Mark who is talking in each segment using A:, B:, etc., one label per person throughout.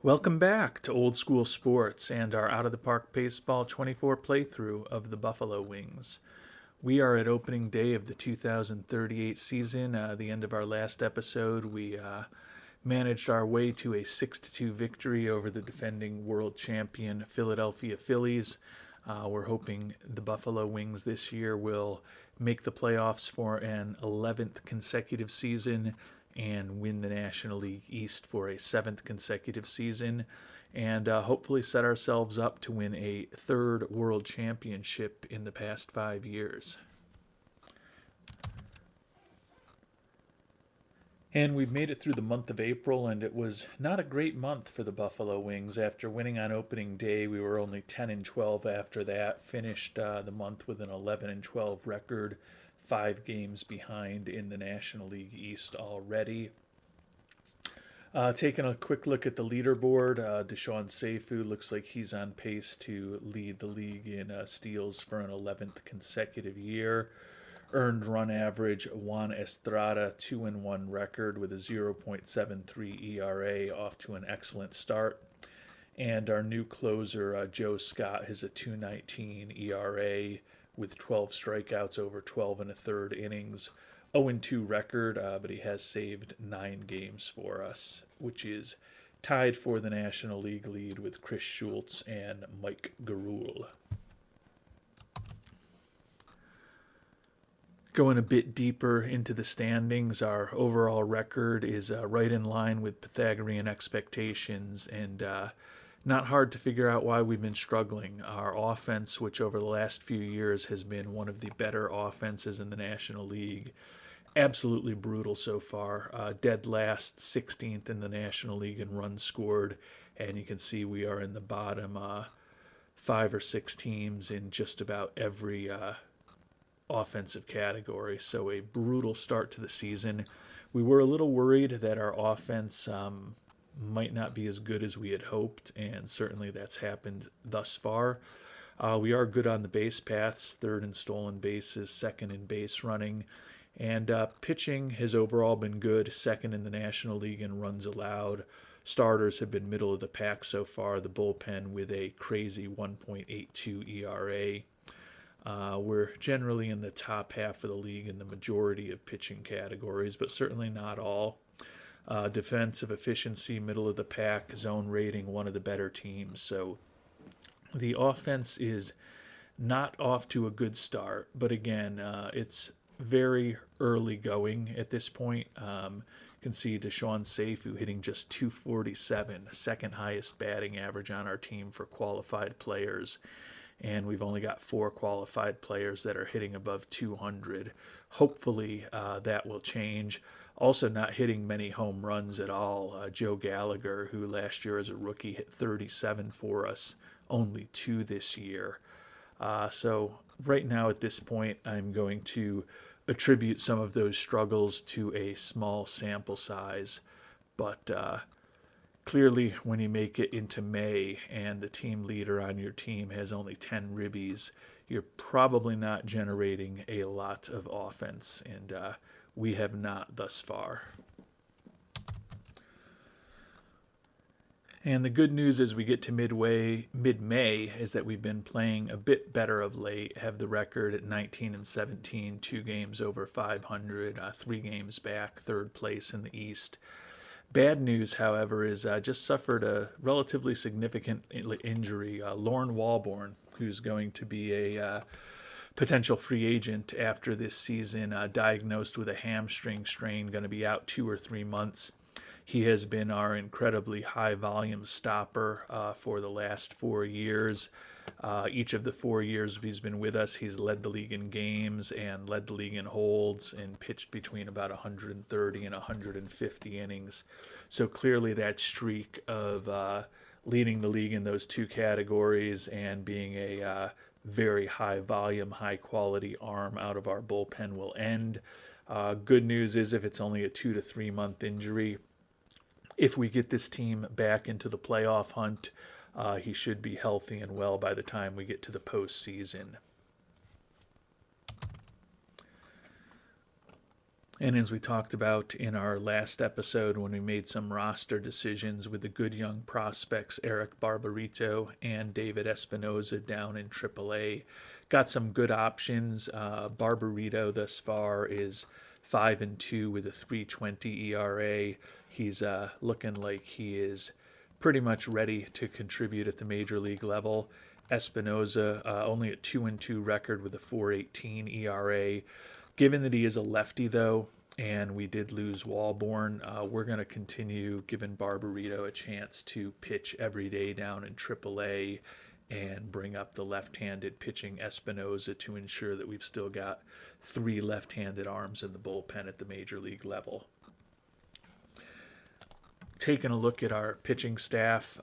A: Welcome back to Old School Sports and our Out of the Park Baseball 24 playthrough of the Buffalo Wings. We are at opening day of the 2038 season. The end of our last episode, we managed our way to a 6-2 victory over the defending world champion Philadelphia Phillies. We're hoping the Buffalo Wings this year will make the playoffs for an 11th consecutive season and win the National League East for a 7th consecutive season, and hopefully set ourselves up to win a third world championship in the past 5 years. And we've made it through the month of April, and it was not a great month for the Buffalo Wings. After winning on opening day, we were only 10-12 after that. Finished the month with an 11-12 record, 5 games behind in the National League East already. Taking a quick look at the leaderboard, Deshaun Seifu looks like he's on pace to lead the league in steals for an 11th consecutive year. Earned run average, Juan Estrada, 2-1 record with a 0.73 ERA, off to an excellent start. And our new closer, Joe Scott, has a 2.19 ERA with 12 strikeouts over 12 and a third innings. 0-2 record, but he has saved 9 games for us, which is tied for the National League lead with Chris Schultz and Mike Garul. Going a bit deeper into the standings, our overall record is right in line with Pythagorean expectations, and not hard to figure out why we've been struggling. Our offense, which over the last few years has been one of the better offenses in the National League, absolutely brutal so far. Dead last, 16th in the National League in runs scored, and you can see we are in the bottom 5 or 6 teams in just about every offensive category. So a brutal start to the season. We were a little worried that our offense might not be as good as we had hoped, and certainly that's happened thus far. We are good on the base paths, third in stolen bases, second in base running, and pitching has overall been good, second in the National League in runs allowed. Starters have been middle of the pack so far, the bullpen with a crazy 1.82 ERA. We're generally in the top half of the league in the majority of pitching categories, but certainly not all. Defensive efficiency, middle of the pack, zone rating, one of the better teams. So the offense is not off to a good start, but again, it's very early going at this point. You can see Deshaun Seifu hitting just 247, second highest batting average on our team for qualified players. And we've only got 4 qualified players that are hitting above 200. Hopefully that will change. Also not hitting many home runs at all. Joe Gallagher, who last year as a rookie hit 37 for us, only 2 this year. So right now at this point, I'm going to attribute some of those struggles to a small sample size. But clearly, when you make it into May and the team leader on your team has only 10 ribbies, you're probably not generating a lot of offense, and we have not thus far. And the good news as we get to mid-May, is that we've been playing a bit better of late, have the record at 19-17, 2 games over 500, 3 games back, third place in the East. Bad news, however, is just suffered a relatively significant injury. Lorne Walborn, who's going to be a potential free agent after this season, diagnosed with a hamstring strain, going to be out 2 or 3 months. He has been our incredibly high volume stopper for the last 4 years. Each of the 4 years he's been with us, he's led the league in games and led the league in holds and pitched between about 130 and 150 innings. So clearly that streak of leading the league in those 2 categories and being a very high volume, high quality arm out of our bullpen will end. Good news is if it's only a 2 to 3 month injury, if we get this team back into the playoff hunt, he should be healthy and well by the time we get to the postseason. And as we talked about in our last episode, when we made some roster decisions with the good young prospects, Eric Barbarito and David Espinoza down in AAA, got some good options. Barbarito thus far is 5-2 with a 3.20 ERA. He's looking like he is pretty much ready to contribute at the major league level. Espinoza only a 2-2 record with a 4.18 ERA. Given that he is a lefty, though, and we did lose Walborn, we're going to continue giving Barbarito a chance to pitch every day down in AAA and bring up the left-handed pitching Espinoza to ensure that we've still got 3 left-handed arms in the bullpen at the major league level. Taking a look at our pitching staff,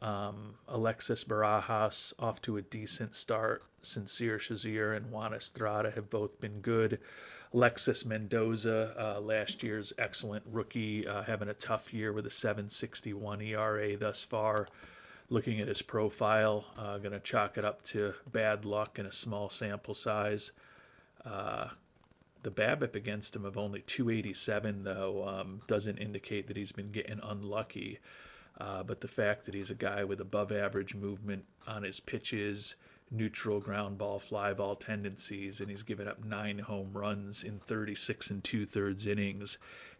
A: Alexis Barajas off to a decent start. Sincere Shazier and Juan Estrada have both been good. Alexis Mendoza, last year's excellent rookie, having a tough year with a 7.61 ERA thus far. Looking at his profile, going to chalk it up to bad luck and a small sample size. The BABIP against him of only 287, though, doesn't indicate that he's been getting unlucky. But the fact that he's a guy with above average movement on his pitches, neutral ground ball, fly ball tendencies, and he's given up 9 home runs in 36 2/3 innings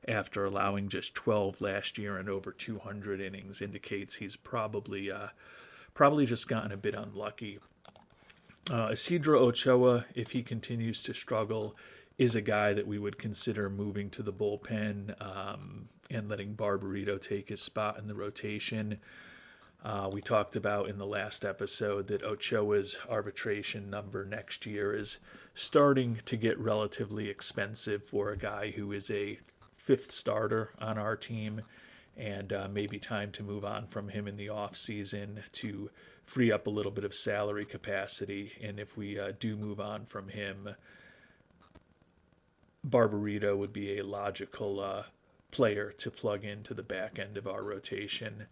A: after allowing just 12 last year and over 200 innings, indicates he's probably just gotten a bit unlucky. Isidro Ochoa, if he continues to struggle, is a guy that we would consider moving to the bullpen and letting Barbarito take his spot in the rotation. We talked about in the last episode that Ochoa's arbitration number next year is starting to get relatively expensive for a guy who is a 5th starter on our team, and maybe time to move on from him in the offseason to free up a little bit of salary capacity. And if we do move on from him, Barbarito would be a logical player to plug into the back end of our rotation.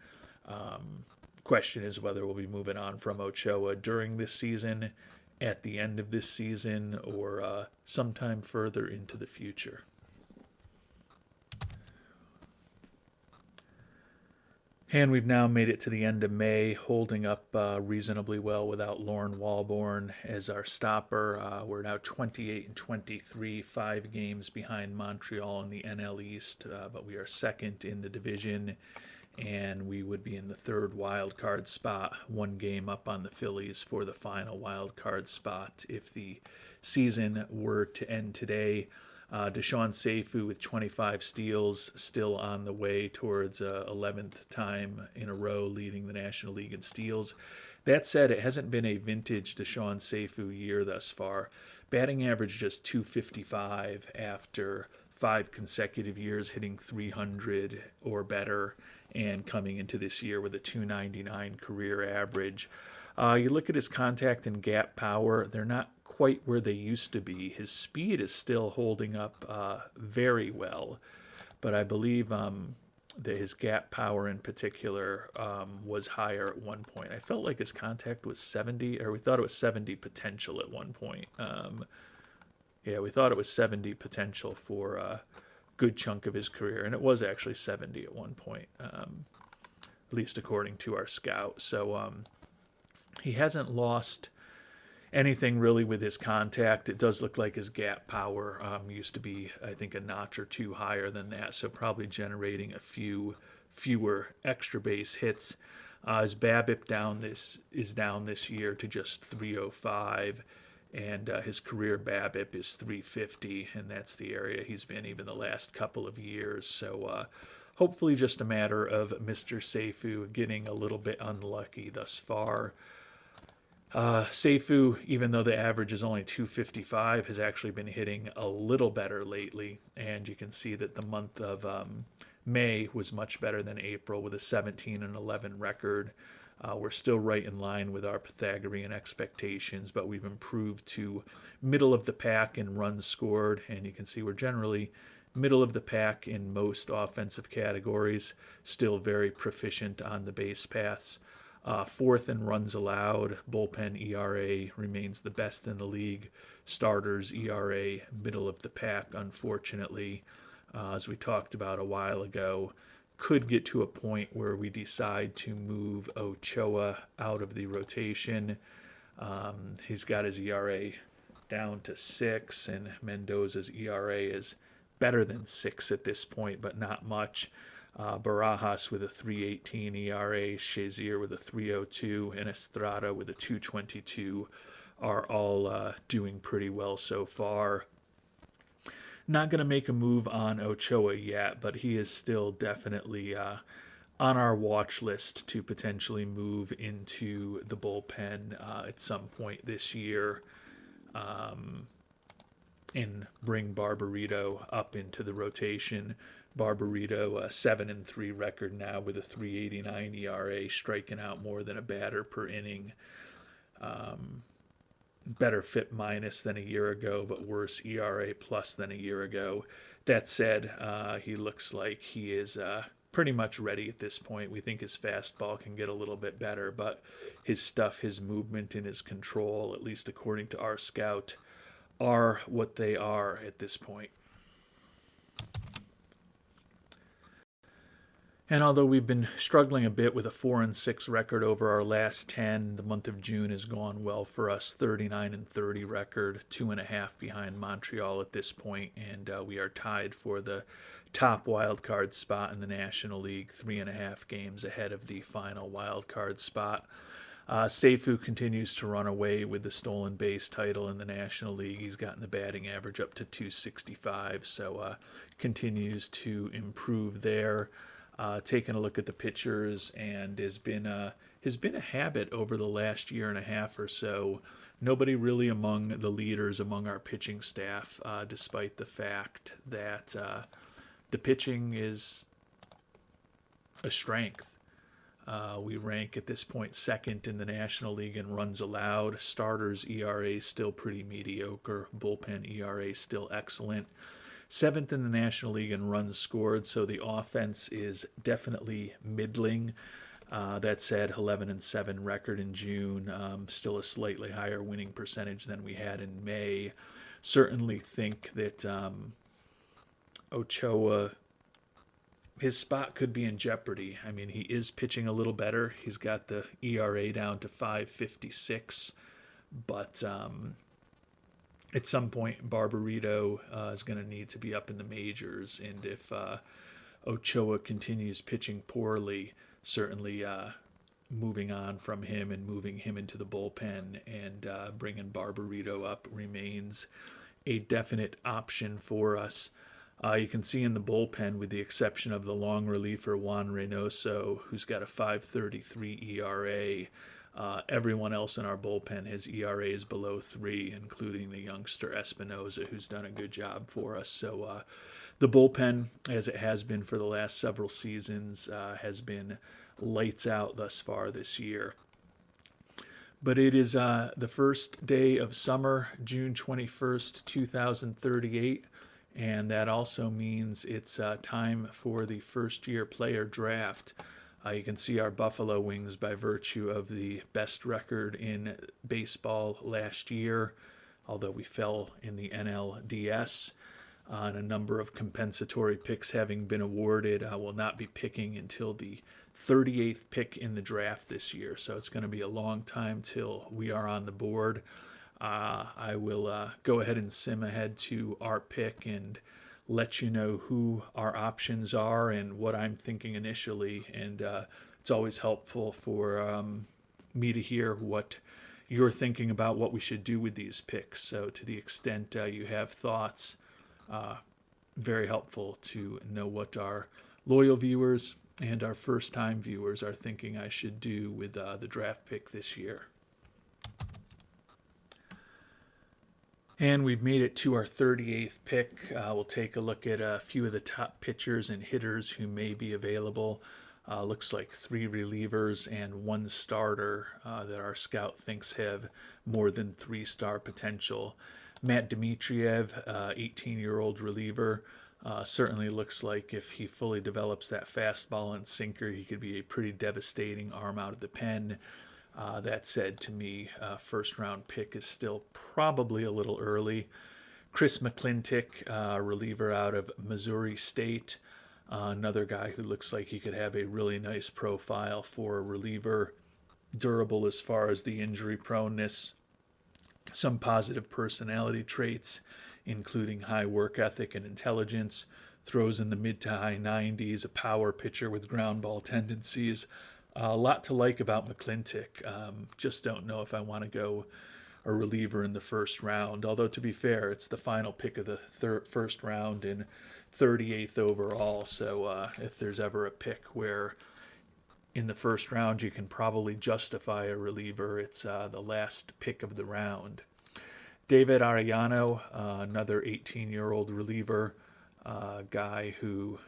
A: Question is whether we'll be moving on from Ochoa during this season, at the end of this season, or sometime further into the future. And we've now made it to the end of May, holding up reasonably well without Lauren Walborn as our stopper. We're now 28-23, 5 games behind Montreal in the NL East, but we are second in the division, and we would be in the 3rd wild card spot, 1 game up on the Phillies for the final wild card spot if the season were to end today. Deshaun Seifu with 25 steals, still on the way towards 11th time in a row leading the National League in steals. That said, it hasn't been a vintage Deshaun Seifu year thus far. Batting average just 255 after 5 consecutive years hitting 300 or better, and coming into this year with a 299 career average. You look at his contact and gap power, they're not quite where they used to be. His speed is still holding up very well, but I believe that his gap power in particular was higher at one point. I felt like his contact was 70, or we thought it was 70 potential at one point. We thought it was 70 potential for a good chunk of his career, and it was actually 70 at one point, at least according to our scout. So he hasn't lost anything really with his contact. It does look like his gap power used to be, I think, a notch or 2 higher than that, so probably generating a fewer extra base hits. His BABIP is down this year to just 305, and his career BABIP is 350, and that's the area he's been even the last couple of years. So hopefully just a matter of Mr. Seifu getting a little bit unlucky thus far. Seifu, even though the average is only 255, has actually been hitting a little better lately, and you can see that the month of May was much better than April with a 17-11 record. We're still right in line with our Pythagorean expectations, but we've improved to middle of the pack in runs scored, and you can see we're generally middle of the pack in most offensive categories, still very proficient on the base paths. 4th in runs allowed. Bullpen ERA remains the best in the league. Starters ERA, middle of the pack, unfortunately. as we talked about a while ago, could get to a point where we decide to move Ochoa out of the rotation. He's got his ERA down to 6, and Mendoza's ERA is better than 6 at this point, but not much. Barajas with a 3.18 ERA, Shazier with a 3.02, and Estrada with a 2.22 are all doing pretty well so far. Not going to make a move on Ochoa yet, but he is still definitely on our watch list to potentially move into the bullpen at some point this year, and bring Barbarito up into the rotation. Barbarito, a 7-3 record now with a 3.89 ERA, striking out more than a batter per inning. Better FIP minus than a year ago, but worse ERA plus than a year ago. That said, he looks like he is pretty much ready at this point. We think his fastball can get a little bit better, but his stuff, his movement, and his control, at least according to our scout, are what they are at this point. And although we've been struggling a bit with a 4-6 record over our last 10, the month of June has gone well for us. 39-30 record, 2.5 behind Montreal at this point, and we are tied for the top wild card spot in the National League, 3.5 games ahead of the final wild card spot. Seifu continues to run away with the stolen base title in the National League. He's gotten the batting average up to 265, so continues to improve there. Taking a look at the pitchers, and has been a habit over the last year and a half or so. Nobody really among the leaders among our pitching staff, despite the fact that the pitching is a strength. We rank at this point second in the National League in runs allowed. Starters ERA still pretty mediocre. Bullpen ERA still excellent. 7th in the National League in runs scored, so the offense is definitely middling. That said, 11-7 record in June, still a slightly higher winning percentage than we had in May. Certainly think that Ochoa, his spot could be in jeopardy. I mean, he is pitching a little better. He's got the ERA down to 5.56, but at some point, Barbarito is going to need to be up in the majors, and if Ochoa continues pitching poorly, certainly moving on from him and moving him into the bullpen and bringing Barbarito up remains a definite option for us. You can see in the bullpen, with the exception of the long reliever Juan Reynoso, who's got a 5.33 ERA, everyone else in our bullpen has ERAs below 3, including the youngster Espinoza, who's done a good job for us. So the bullpen, as it has been for the last several seasons, has been lights out thus far this year. But it is the first day of summer, June 21st, 2038, and that also means it's time for the first-year player draft. You can see our Buffalo Wings, by virtue of the best record in baseball last year, although we fell in the NLDS, and a number of compensatory picks having been awarded. Will not be picking until the 38th pick in the draft this year, so it's going to be a long time till we are on the board. I will go ahead and sim ahead to our pick and let you know who our options are and what I'm thinking initially. And it's always helpful for me to hear what you're thinking about what we should do with these picks. So to the extent you have thoughts, very helpful to know what our loyal viewers and our first-time viewers are thinking I should do with the draft pick this year. And we've made it to our 38th pick. We'll take a look at a few of the top pitchers and hitters who may be available. Looks like 3 relievers and 1 starter that our scout thinks have more than 3-star potential. Matt Dmitriev, 18-year-old reliever, certainly looks like if he fully develops that fastball and sinker, he could be a pretty devastating arm out of the pen. That said, to me, first-round pick is still probably a little early. Chris McClintock, reliever out of Missouri State. Another guy who looks like he could have a really nice profile for a reliever. Durable as far as the injury proneness. Some positive personality traits, including high work ethic and intelligence. Throws in the mid to high 90s, a power pitcher with ground ball tendencies. A lot to like about McClintock. Just don't know if I want to go a reliever in the first round. Although, to be fair, it's the final pick of the first round and 38th overall. So if there's ever a pick where in the first round you can probably justify a reliever, it's the last pick of the round. David Arellano, another 18-year-old reliever, guy who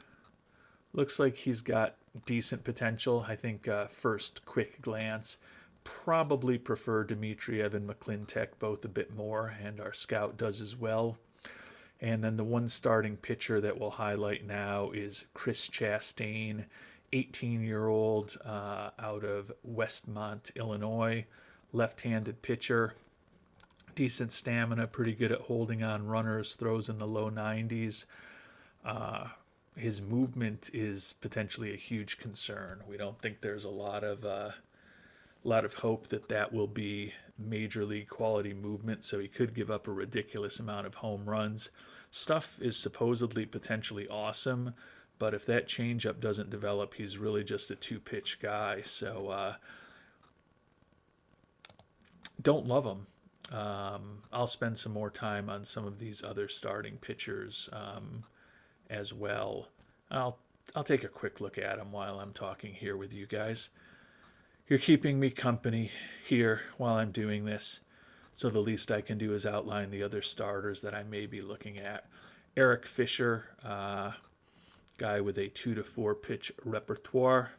A: looks like he's got decent potential. I think first quick glance, probably prefer Dmitriev and McClintock both a bit more, and our scout does as well. And then the one starting pitcher that we'll highlight now is Chris Chastain, 18-year-old out of Westmont, Illinois, left-handed pitcher. Decent stamina, pretty good at holding on runners, throws in the low 90s. His movement is potentially a huge concern. We don't think there's a lot of hope that will be major league quality movement, so he could give up a ridiculous amount of home runs. Stuff is supposedly potentially awesome, but if that changeup doesn't develop, he's really just a two-pitch guy. So don't love him. I'll spend some more time on some of these other starting pitchers as well. I'll take a quick look at them while I'm talking here with you guys. You're keeping me company here while I'm doing this, so the least I can do is outline the other starters that I may be looking at. Eric Fisher, guy with a 2 to 4 pitch repertoire.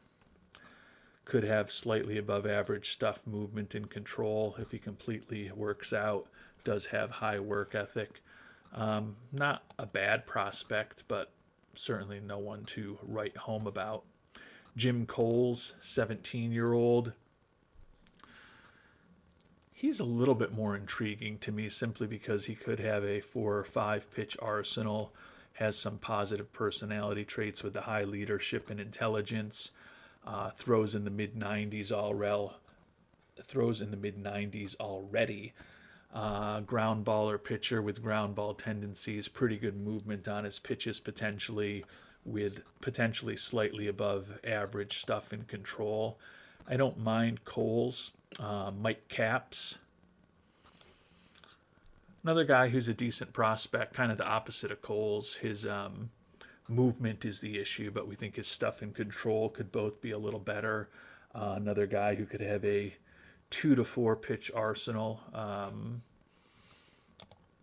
A: Could have slightly above average stuff, movement, and control if he completely works out. Does have high work ethic. Not a bad prospect, but certainly no one to write home about. Jim Coles, 17-year-old. He's a little bit more intriguing to me simply because he could have a 4 or 5 pitch arsenal, has some positive personality traits with the high leadership and intelligence. Throws in the mid-90s already. Ground baller pitcher with ground ball tendencies, pretty good movement on his pitches potentially, with potentially slightly above average stuff and control. I don't mind Coles. Mike Capps, another guy who's a decent prospect, kind of the opposite of Coles. His movement is the issue, but we think his stuff and control could both be a little better. Another guy who could have a 2 to 4 pitch arsenal.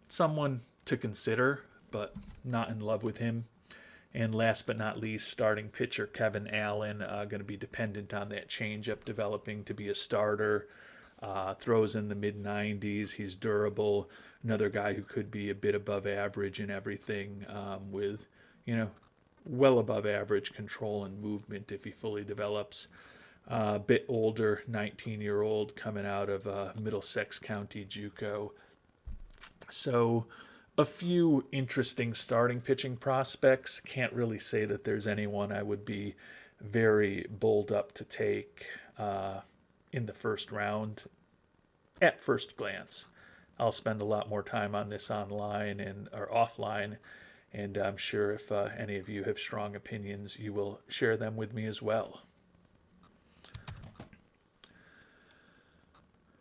A: Someone to consider, but not in love with him. And last but not least, starting pitcher Kevin Allen, going to be dependent on that changeup developing to be a starter. Throws in the mid-90s. He's durable. Another guy who could be a bit above average in everything, with, well above average control and movement if he fully develops. A bit older, 19-year-old coming out of Middlesex County JUCO. So a few interesting starting pitching prospects. Can't really say that there's anyone I would be very bulled up to take in the first round at first glance. I'll spend a lot more time on this online or offline, and I'm sure if any of you have strong opinions, you will share them with me as well.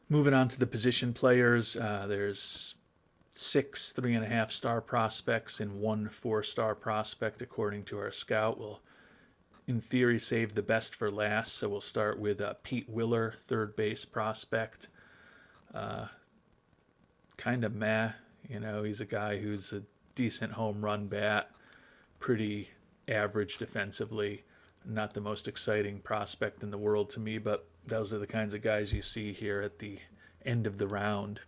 A: Moving on to the position players, there's 6 3.5-star prospects and 1 4-star prospect according to our scout. We'll, in theory, save the best for last, so we'll start with Pete Willer, third base prospect. Kind of meh, he's a guy who's a decent home run bat, pretty average defensively, not the most exciting prospect in the world to me, but those are the kinds of guys you see here at the end of the round.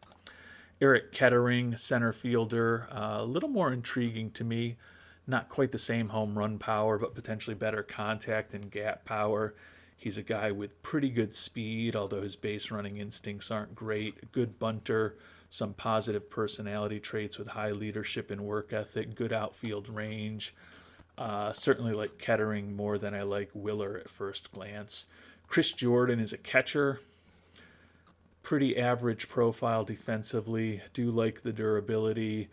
A: Eric Kettering, center fielder, a little more intriguing to me. Not quite the same home run power, but potentially better contact and gap power. He's a guy with pretty good speed, although his base running instincts aren't great. Good bunter, some positive personality traits with high leadership and work ethic, good outfield range. Certainly like Kettering more than I like Willer at first glance. Chris Jordan is a catcher. Pretty average profile defensively. Do like the durability.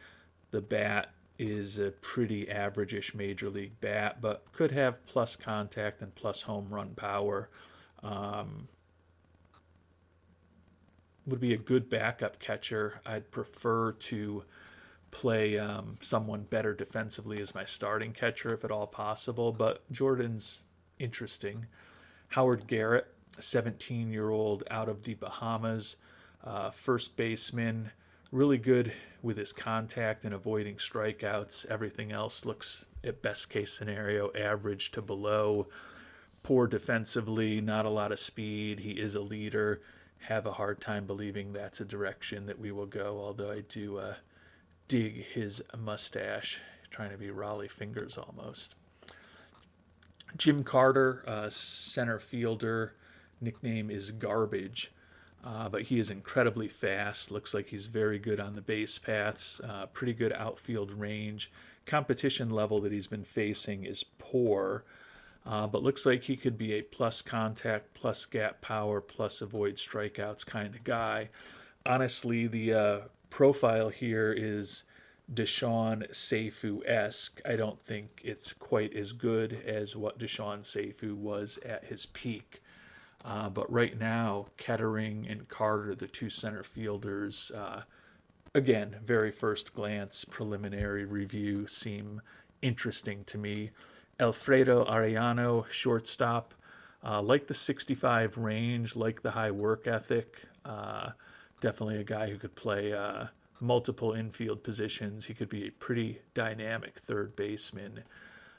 A: The bat is a pretty average-ish major league bat, but could have plus contact and plus home run power. Would be a good backup catcher. I'd prefer to play someone better defensively as my starting catcher if at all possible, but Jordan's interesting. Howard Garrett, a 17-year-old out of the Bahamas, first baseman, really good with his contact and avoiding strikeouts. Everything else looks, at best case scenario, average to below. Poor defensively, not a lot of speed. He is a leader. Have a hard time believing that's a direction that we will go, although I do dig his mustache, trying to be Raleigh Fingers almost. Jim Carter, center fielder, nickname is Garbage, but he is incredibly fast. Looks like he's very good on the base paths, pretty good outfield range. Competition level that he's been facing is poor, but looks like he could be a plus contact, plus gap power, plus avoid strikeouts kind of guy. Honestly, the profile here is Deshaun Seifu-esque. I don't think it's quite as good as what Deshaun Seifu was at his peak. But right now, Kettering and Carter, the two center fielders, again, very first glance, preliminary review, seem interesting to me. Alfredo Arellano, shortstop, like the 65 range, like the high work ethic. Definitely a guy who could play multiple infield positions. He could be a pretty dynamic third baseman.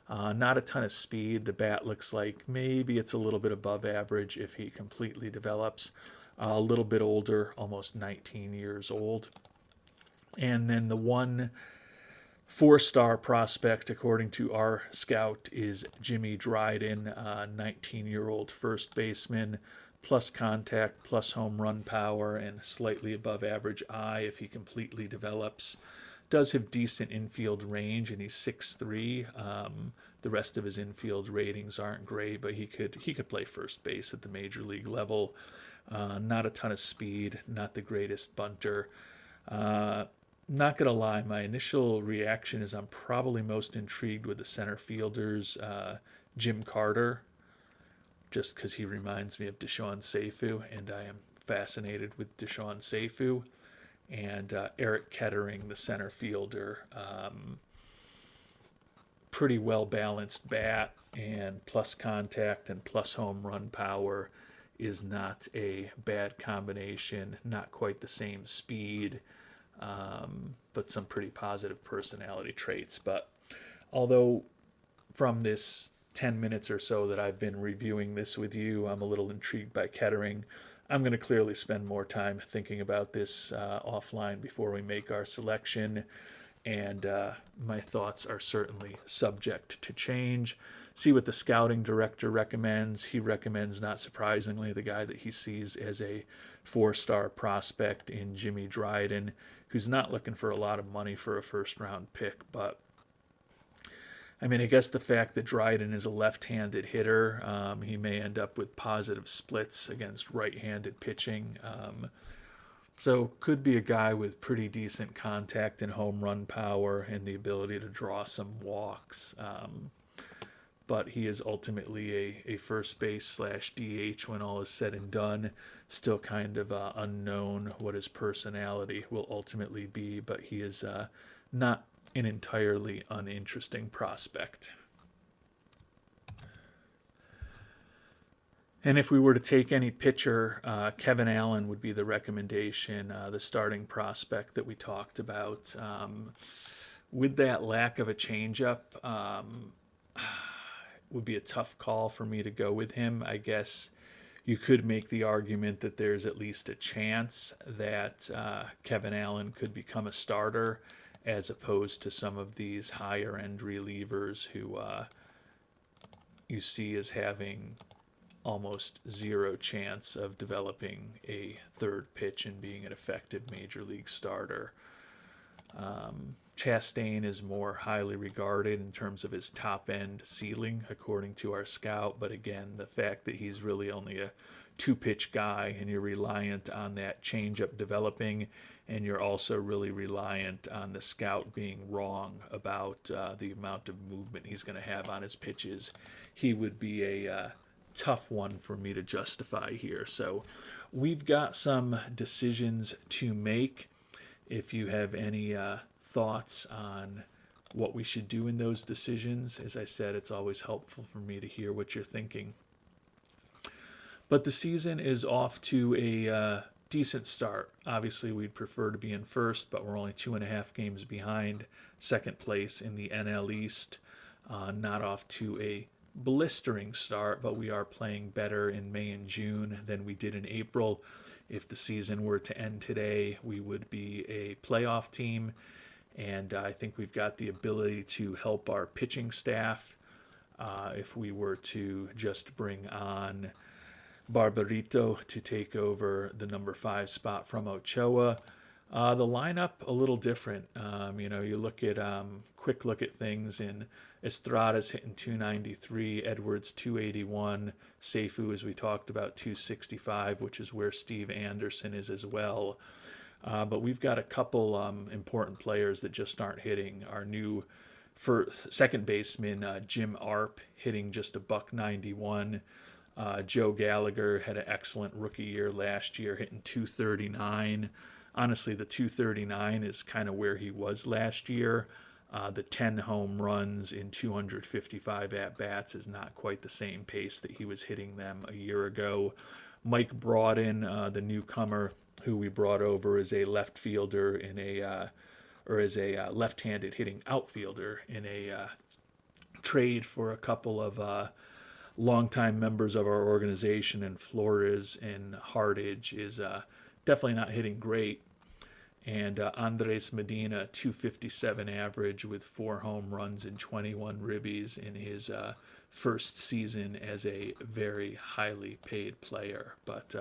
A: Not a ton of speed. The bat looks like maybe it's a little bit above average if he completely develops. A little bit older, almost 19 years old. And then the one four-star prospect, according to our scout, is Jimmy Dryden, 19-year-old first baseman, plus contact, plus home run power, and slightly above average eye if he completely develops. Does have decent infield range, and he's 6'3". The rest of his infield ratings aren't great, but he could play first base at the major league level. Not a ton of speed, not the greatest bunter. Not going to lie, my initial reaction is I'm probably most intrigued with the center fielders, Jim Carter, just because he reminds me of Deshaun Seifu, and I am fascinated with Deshaun Seifu. And Eric Kettering, the center fielder, pretty well-balanced bat, and plus contact and plus home run power is not a bad combination, not quite the same speed, but some pretty positive personality traits. But although from this 10 minutes or so that I've been reviewing this with you, I'm a little intrigued by Kettering. I'm going to clearly spend more time thinking about this offline before we make our selection, and my thoughts are certainly subject to change. See what the scouting director recommends. He recommends, not surprisingly, the guy that he sees as a four-star prospect in Jimmy Dryden, who's not looking for a lot of money for a first-round pick, but I mean, I guess the fact that Dryden is a left-handed hitter, he may end up with positive splits against right-handed pitching. So could be a guy with pretty decent contact and home run power and the ability to draw some walks. But he is ultimately a first base / DH when all is said and done. Still kind of unknown what his personality will ultimately be, but he is not an entirely uninteresting prospect. And if we were to take any pitcher, Kevin Allen would be the recommendation, the starting prospect that we talked about. With that lack of a changeup, would be a tough call for me to go with him. I guess you could make the argument that there's at least a chance that Kevin Allen could become a starter, as opposed to some of these higher-end relievers who you see as having almost zero chance of developing a third pitch and being an effective major league starter. Chastain is more highly regarded in terms of his top end ceiling, according to our scout. But again, the fact that he's really only a two pitch guy and you're reliant on that changeup developing, and you're also really reliant on the scout being wrong about the amount of movement he's going to have on his pitches, he would be a tough one for me to justify here. So we've got some decisions to make. If you have any thoughts on what we should do in those decisions, as I said, it's always helpful for me to hear what you're thinking. But the season is off to a decent start. Obviously, we'd prefer to be in first, but we're only 2.5 games behind second place in the NL East. Not off to a blistering start, but we are playing better in May and June than we did in April. If the season were to end today, we would be a playoff team, and I think we've got the ability to help our pitching staff if we were to just bring on Barbarito to take over the number 5 spot from Ochoa. The lineup a little different. You look at quick look at things, and Estrada's hitting 293, Edwards 281, Seifu, as we talked about, 265, which is where Steve Anderson is as well. But we've got a couple important players that just aren't hitting. Our new second baseman, Jim Arp, hitting just a $191. Joe Gallagher had an excellent rookie year last year, hitting 239. Honestly, the 239 is kind of where he was last year. The 10 home runs in 255 at-bats is not quite the same pace that he was hitting them a year ago. Mike Broaden, the newcomer who we brought over as a left fielder as a left-handed hitting outfielder in a trade for a couple of longtime members of our organization, and Flores and Hardage is definitely not hitting great. And Andres Medina, 257 average with 4 home runs and 21 ribbies in his first season as a very highly paid player. But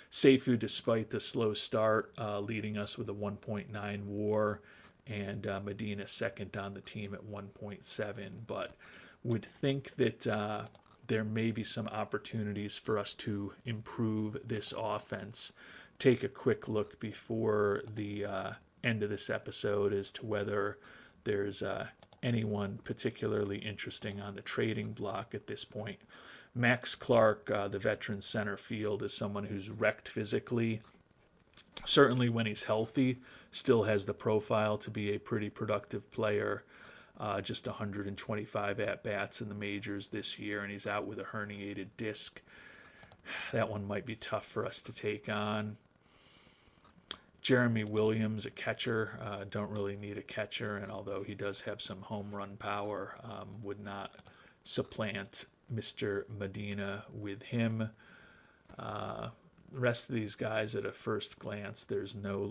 A: Seifu, despite the slow start, leading us with a 1.9 WAR, and Medina second on the team at 1.7. But would think that there may be some opportunities for us to improve this offense. Take a quick look before the end of this episode as to whether there's anyone particularly interesting on the trading block at this point. Max Clark, the veteran center field, is someone who's wrecked physically. Certainly when he's healthy, still has the profile to be a pretty productive player. Just 125 at-bats in the majors this year, and he's out with a herniated disc. That one might be tough for us to take on. Jeremy Williams, a catcher, don't really need a catcher, and although he does have some home run power, would not supplant Mr. Medina with him. The rest of these guys, at a first glance, there's no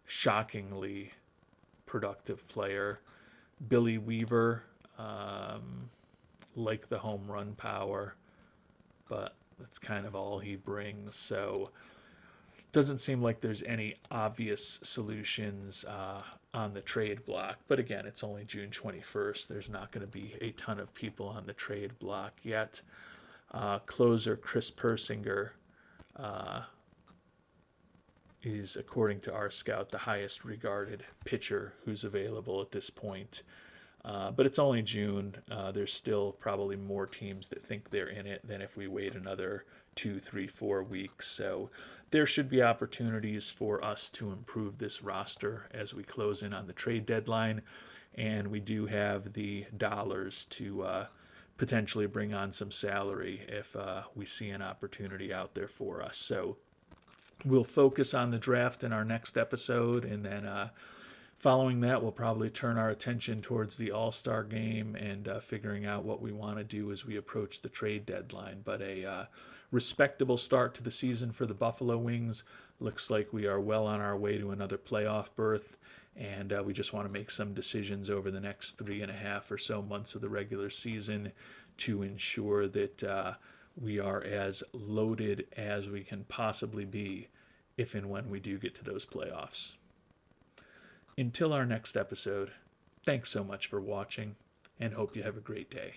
A: shockingly productive player. Billy Weaver, like the home run power, but that's kind of all he brings. So doesn't seem like there's any obvious solutions on the trade block. But again, it's only June 21st. There's not going to be a ton of people on the trade block yet. Closer Chris Persinger is, according to our scout, the highest regarded pitcher who's available at this point. But it's only June. There's still probably more teams that think they're in it than if we wait another 2, 3, 4 weeks. So there should be opportunities for us to improve this roster as we close in on the trade deadline. And we do have the dollars to potentially bring on some salary if we see an opportunity out there for us. So we'll focus on the draft in our next episode, and then following that, we'll probably turn our attention towards the All-Star game and figuring out what we want to do as we approach the trade deadline. But a respectable start to the season for the Buffalo Wings. Looks like we are well on our way to another playoff berth, and we just want to make some decisions over the next 3.5 or so months of the regular season to ensure that we are as loaded as we can possibly be if and when we do get to those playoffs. Until our next episode, thanks so much for watching and hope you have a great day.